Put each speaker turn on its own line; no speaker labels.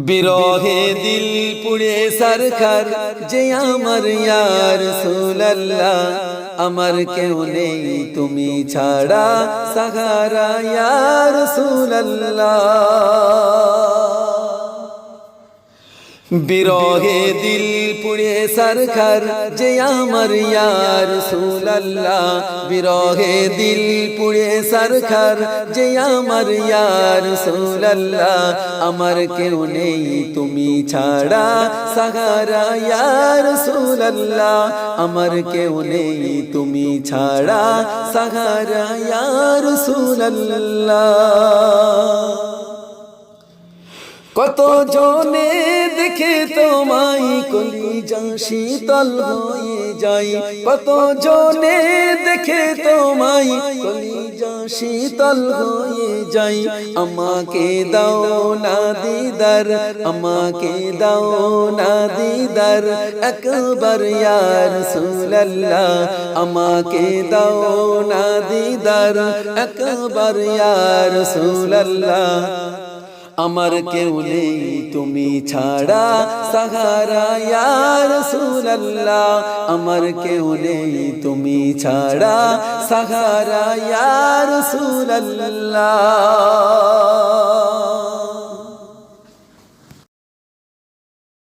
বিরহে দিল পুড়ে সরকার যে আমার ইয়া রাসূলুল্লাহ, আমার কেউ নেই তুমি ছাড়া সাহারা ইয়া রাসূলুল্লাহ। বিরহে দিল পুড়ে সরকার যে আমার ইয়া রাসূলুল্লাহ, বিরহে দিল পুড়ে সরকার যে আমার ইয়া রাসূলুল্লাহ, আমার কেউ নেই তুমি ছাড়া সাহারা ইয়া রাসূলুল্লাহ, আমার কেউ নেই তুমি ছাড়া সাহারা ইয়া রাসূলুল্লাহ। কত জনে দেখে তোমায় কলিজা শীতল হয়ে যায়, কত জনে দেখে তোমায় কলিজা শীতল হয়ে যায়। আমাকে দাও না দিদার, আমাকে দাও না দিদার একবার ইয়া রাসূলুল্লাহ, আমাকে দাও না দিদার একবার ইয়া রাসূলুল্লাহ, আমার কেউ নেই তুমি ছাড়া সাহারা ইয়া রাসূলুল্লাহ, আমার কেউ নেই তুমি ছাড়া সাহারা ইয়া রাসূলুল্লাহ।